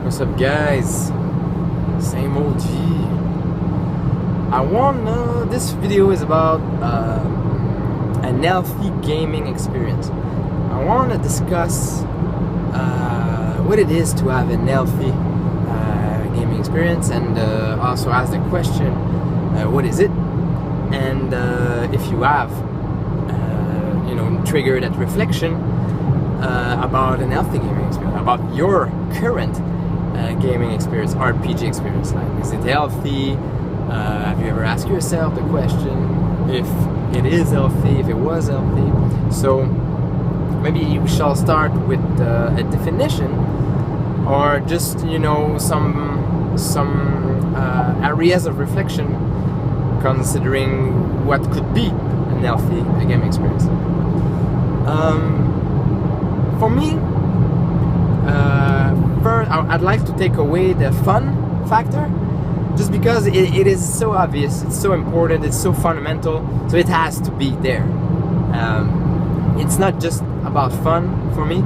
What's up, guys? Same old G. This video is about an healthy gaming experience. I want to discuss what it is to have an healthy gaming experience, and also ask the question, what is it? And if you have, triggered that reflection about an healthy gaming experience, about your current gaming experience, RPG experience. Like, is it healthy? Have you ever asked yourself the question if it is healthy, if it was healthy? So maybe we shall start with a definition, or just some areas of reflection considering what could be an healthy gaming experience. For me, first, I'd like to take away the fun factor, just because it is so obvious, it's so important, it's so fundamental, so it has to be there. It's not just about fun for me,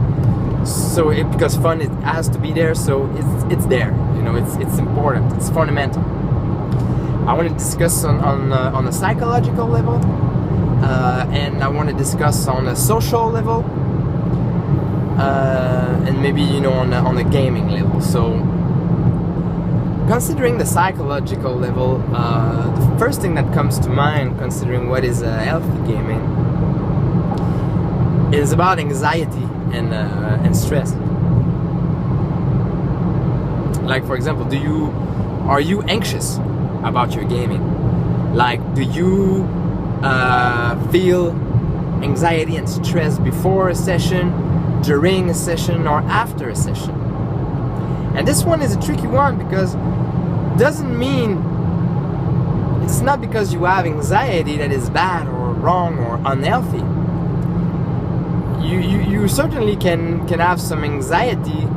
because fun, it has to be there, so it's there. It's important, it's fundamental. I want to discuss on a psychological level, and I want to discuss on a social level, and maybe on a gaming level. So, considering the psychological level, the first thing that comes to mind, considering what is healthy gaming, is about anxiety and stress. Like, for example, are you anxious about your gaming? Like, do you feel anxiety and stress before a session, during a session, or after a session? And this one is a tricky one, because doesn't mean, it's not because you have anxiety that is bad or wrong or unhealthy. You certainly can have some anxiety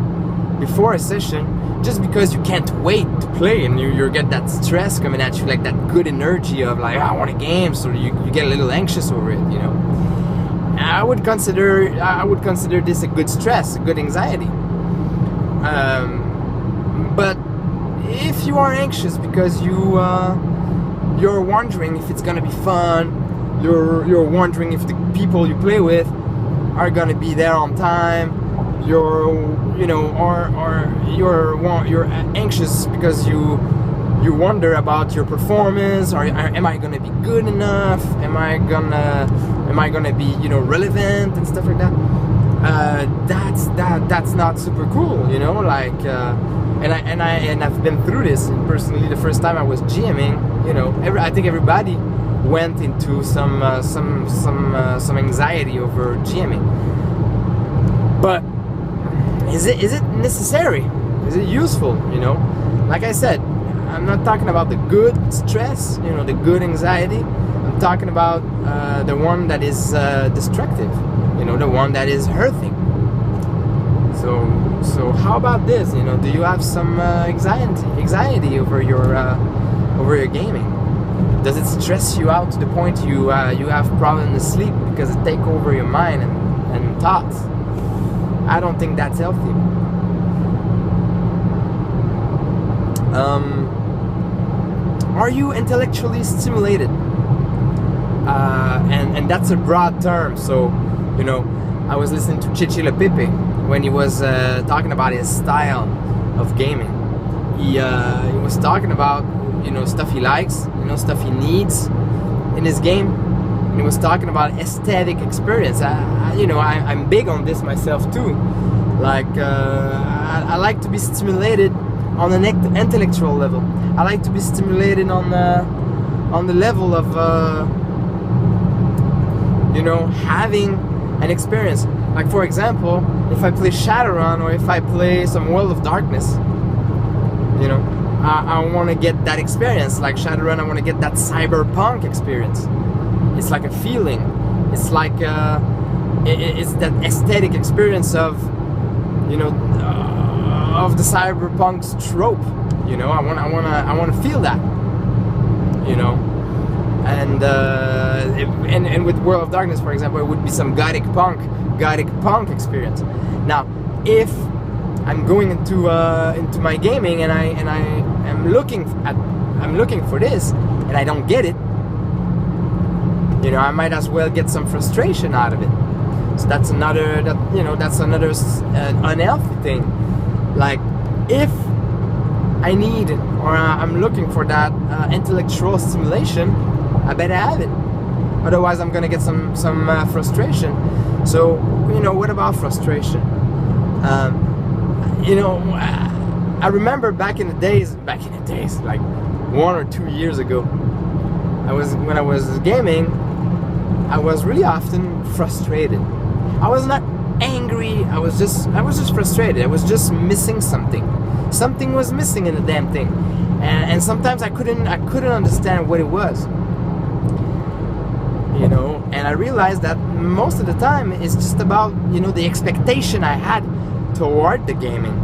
before a session, just because you can't wait to play, and you get that stress coming at you, like that good energy of like, I want a game, so you get a little anxious over it. I would consider this a good stress, a good anxiety. But if you are anxious because you're wondering if it's gonna be fun, you're wondering if the people you play with are gonna be there on time, you're anxious because you wonder about your performance, or am I gonna be good enough? Am I gonna be relevant and stuff like that? That's not super cool, And I've been through this personally. The first time I was GMing, I think everybody went into some anxiety over GMing. But is it necessary? Is it useful? Like I said, I'm not talking about the good stress, the good anxiety. I'm talking about the one that is destructive, the one that is hurting. So how about this? Do you have some anxiety over your gaming? Does it stress you out to the point you have problems to sleep because it take over your mind and thoughts? I don't think that's healthy. Are you intellectually stimulated? And that's a broad term. So, I was listening to Chichi Lepepe when he was talking about his style of gaming. He was talking about stuff he likes, stuff he needs in his game. And he was talking about aesthetic experience. I'm big on this myself too. Like, I like to be stimulated on an intellectual level. I like to be stimulated on the level of having an experience. Like, for example, if I play Shadowrun, or if I play some World of Darkness, I want to get that experience. Like Shadowrun, I want to get that cyberpunk experience. It's like a feeling. It's like it's that aesthetic experience of of the cyberpunk trope. I want to feel that. And with World of Darkness, for example, it would be some gothic punk experience. Now, if I'm going into my gaming and I am looking for this and I don't get it, you know, I might as well get some frustration out of it. So that's another unhealthy thing. Like, if I need or I'm looking for that intellectual stimulation, I better have it. Otherwise, I'm gonna get some frustration. So, you know, what about frustration? You know, I remember back in the days, like 1 or 2 years ago, when I was gaming, I was really often frustrated. I was not angry. I was just frustrated. I was just missing something. Something was missing in the damn thing, and sometimes I couldn't understand what it was. You know, and I realized that most of the time it's just about, you know, the expectation I had toward the gaming,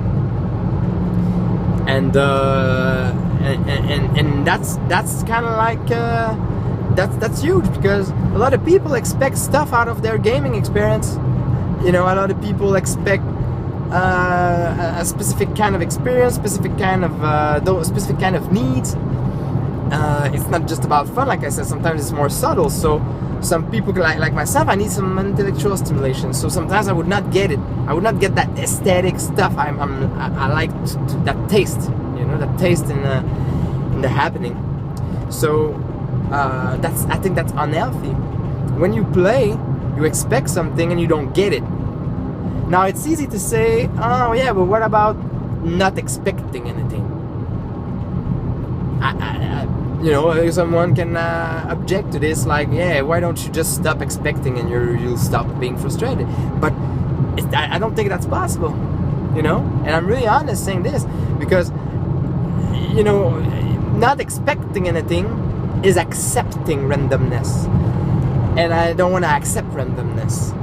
and that's kind of like that's huge, because a lot of people expect stuff out of their gaming experience. You know, a lot of people expect a specific kind of experience, specific kind of needs. It's not just about fun, like I said. Sometimes it's more subtle. So some people like myself, I need some intellectual stimulation. So sometimes I would not get it. I would not get that aesthetic stuff. I like that taste, you know, that taste in the happening. So I think that's unhealthy. When you play, you expect something and you don't get it. Now it's easy to say, oh yeah, but what about not expecting anything? You know, someone can object to this, like, yeah, why don't you just stop expecting and you'll stop being frustrated? But I don't think that's possible, you know? And I'm really honest saying this, because, you know, not expecting anything is accepting randomness. And I don't want to accept randomness.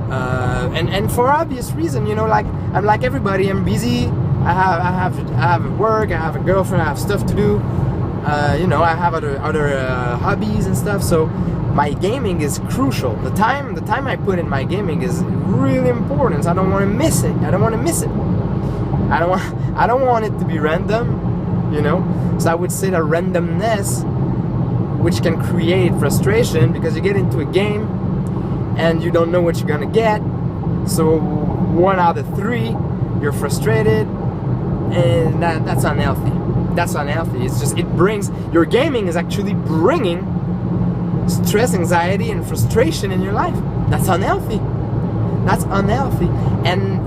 And for obvious reason, you know, like, I'm like everybody, I'm busy, I have work, I have a girlfriend, I have stuff to do. You know, I have other hobbies and stuff, so my gaming is crucial. The time I put in my gaming is really important. So I don't want to miss it. I don't want it to be random, you know. So I would say that randomness, which can create frustration, because you get into a game and you don't know what you're gonna get. So 1 out of 3, you're frustrated, and that's unhealthy. That's unhealthy. It's just, your gaming is actually bringing stress, anxiety, and frustration in your life. That's unhealthy. That's unhealthy. And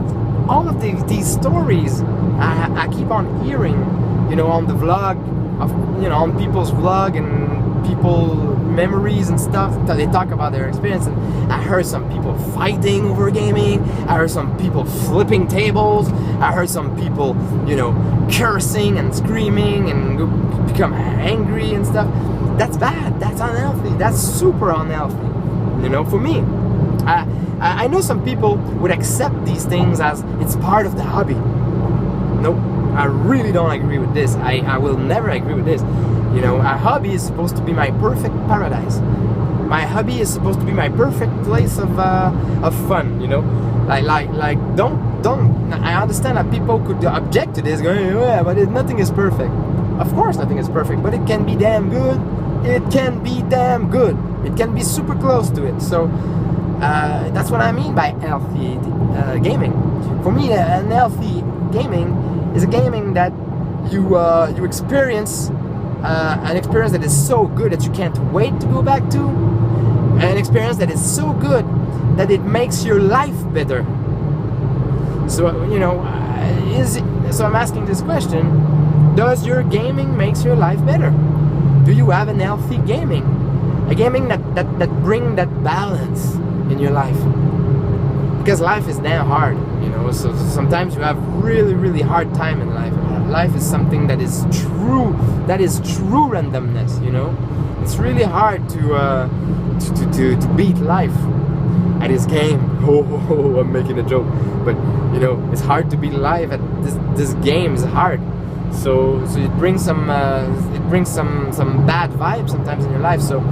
all of these stories I keep on hearing, you know, on the vlog, you know, on people's vlog and people memories and stuff. They talk about their experience, and I heard some people fighting over gaming. I heard some people flipping tables. I heard some people, you know, cursing and screaming and become angry and stuff. That's bad. That's unhealthy. That's super unhealthy. You know, for me, I know some people would accept these things as it's part of the hobby. Nope, I really don't agree with this. I will never agree with this. You know, a hobby is supposed to be my perfect paradise. My hobby is supposed to be my perfect place of fun. You know, like don't. I understand that people could object to this, going, yeah, but nothing is perfect. Of course, nothing is perfect, but it can be damn good. It can be damn good. It can be super close to it. So that's what I mean by healthy gaming. For me, an healthy gaming is a gaming that you experience. An experience that is so good that you can't wait to go back to. An experience that is so good that it makes your life better. So, you know, so I'm asking this question: does your gaming makes your life better? Do you have an healthy gaming? A gaming that bring that balance in your life? Because life is damn hard, you know. So sometimes you have really hard time in life. Life is something that is true randomness, you know. It's really hard to beat life at this game. Oh, I'm making a joke, but you know, it's hard to beat life at this game. Is hard, so it brings some bad vibes sometimes in your life. So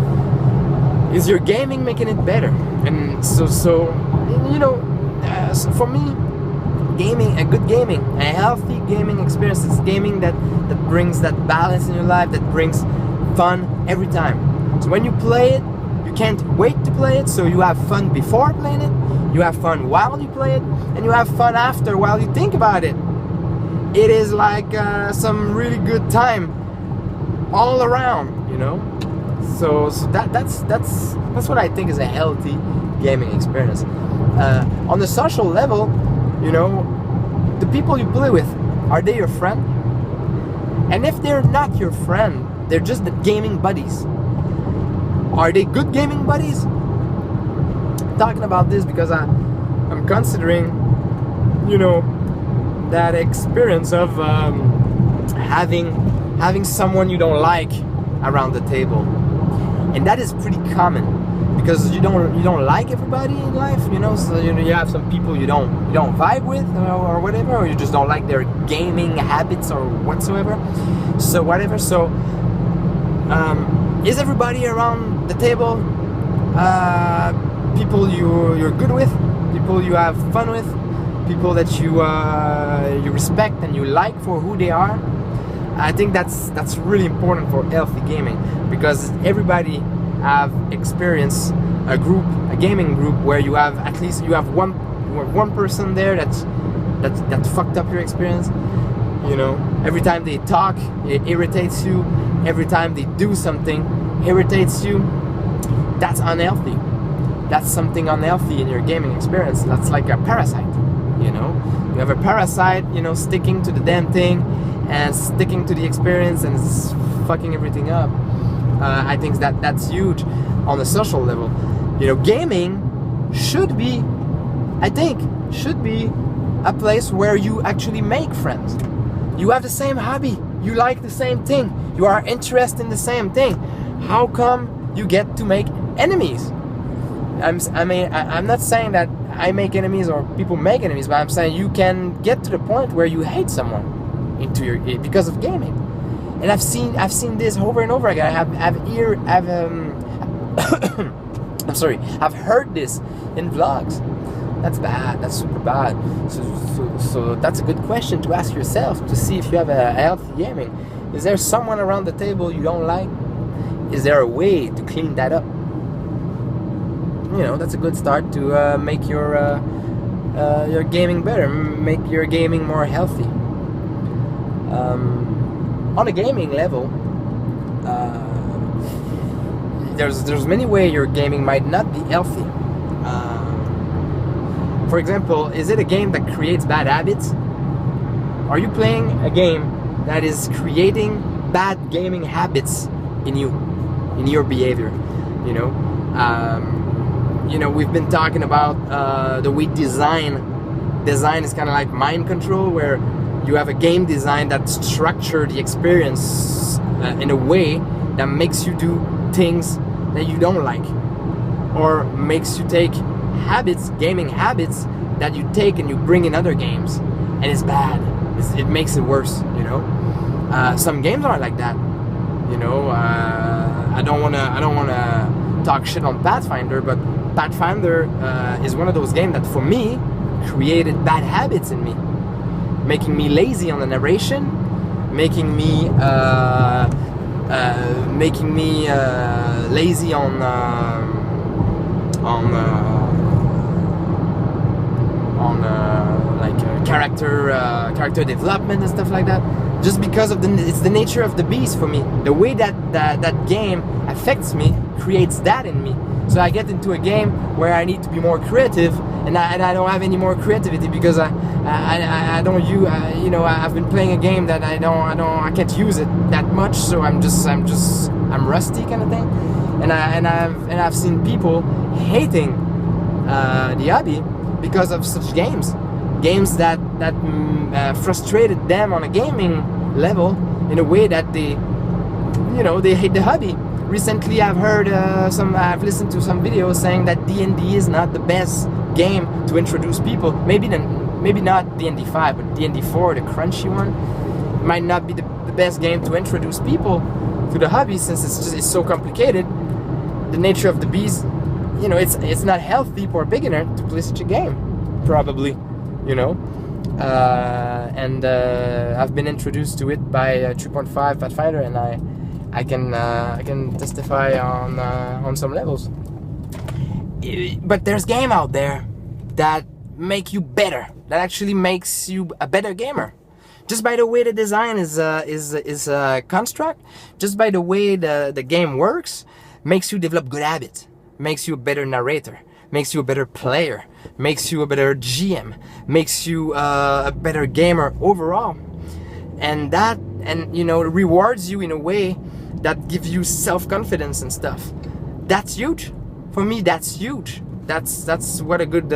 is your gaming making it better? And so you know, for me, gaming, a good gaming, a healthy gaming experience. It's gaming that brings that balance in your life, that brings fun every time. So when you play it, you can't wait to play it, so you have fun before playing it, you have fun while you play it, and you have fun after while you think about it. It is like some really good time all around, you know. So that's what I think is a healthy gaming experience. On the social level, you know, the people you play with, are they your friend? And if they're not your friend, they're just the gaming buddies. Are they good gaming buddies? I'm talking about this because I'm considering, you know, that experience of having someone you don't like around the table, and that is pretty common because you don't like everybody in life, you know. So you know, you have some people you don't vibe with or whatever, or you just don't like their gaming habits or whatsoever. So whatever. So is everybody around the table people you're good with, people you have fun with, people that you respect and you like for who they are? I think that's really important for healthy gaming, because everybody have experienced a gaming group where you have at least one person there that fucked up your experience. You know, every time they talk, it irritates you. Every time they do something, irritates you. That's unhealthy. That's something unhealthy in your gaming experience. That's like a parasite. You know, you have a parasite, you know, sticking to the damn thing and sticking to the experience and it's fucking everything up. I think that's huge on the social level. You know, gaming should be a place where you actually make friends. You have the same hobby, you like the same thing, you are interested in the same thing. How come you get to make enemies? I'm not saying that I make enemies or people make enemies, but I'm saying you can get to the point where you hate someone because of gaming. And I've seen this over and over again. I've heard this in vlogs. That's bad. That's super bad. So that's a good question to ask yourself to see if you have a healthy gaming. Is there someone around the table you don't like? Is there a way to clean that up? You know, that's a good start to make your gaming better, make your gaming more healthy. On a gaming level, there's many ways your gaming might not be healthy. For example, is it a game that creates bad habits? Are you playing a game that is creating bad gaming habits in you, in your behavior? You know, we've been talking about the way design is kind of like mind control, where you have a game design that structures the experience in a way that makes you do things that you don't like, or makes you take gaming habits that you take and you bring in other games, and it's bad. It makes it worse, you know. Some games are like that, you know. I don't wanna talk shit on Pathfinder, but Pathfinder is one of those games that for me created bad habits in me, making me lazy on the narration, making me lazy on character development and stuff like that. Just because of it's the nature of the beast for me. The way that game affects me creates that in me. So I get into a game where I need to be more creative, and I don't have any more creativity because I don't use, you know, I've been playing a game that I can't use it that much, so I'm rusty kind of thing. And I've seen people hating the hobby because of such games that frustrated them on a gaming level in a way that they hate the hobby. Recently, I've listened to some videos saying that D&D is not the best game to introduce people. Maybe not D&D 5, but D&D 4, the crunchy one, might not be the best game to introduce people to the hobby, since it's so complicated. The nature of the beast, you know, it's not healthy for a beginner to play such a game, probably, you know. and I've been introduced to it by 3.5 Pathfinder, and I can testify on some levels. But there's game out there that make you better, that actually makes you a better gamer, just by the way the design is construct, just by the way the game works, makes you develop good habits, makes you a better narrator, makes you a better player, makes you a better GM, makes you a better gamer overall, and you know, rewards you in a way that gives you self-confidence and stuff. That's huge. For me, that's huge. That's what a good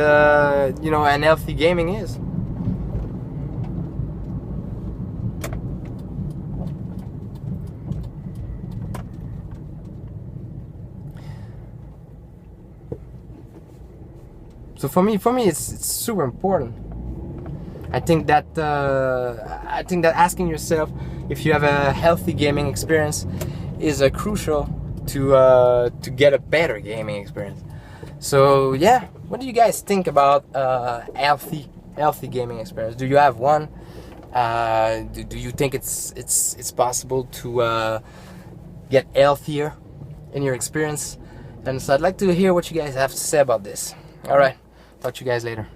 you know, and healthy gaming is. So for me, it's super important. I think that asking yourself if you have a healthy gaming experience is crucial to get a better gaming experience. So yeah, what do you guys think about healthy gaming experience? Do you have one? Do you think it's possible to get healthier in your experience? And so I'd like to hear what you guys have to say about this. All right, talk to you guys later.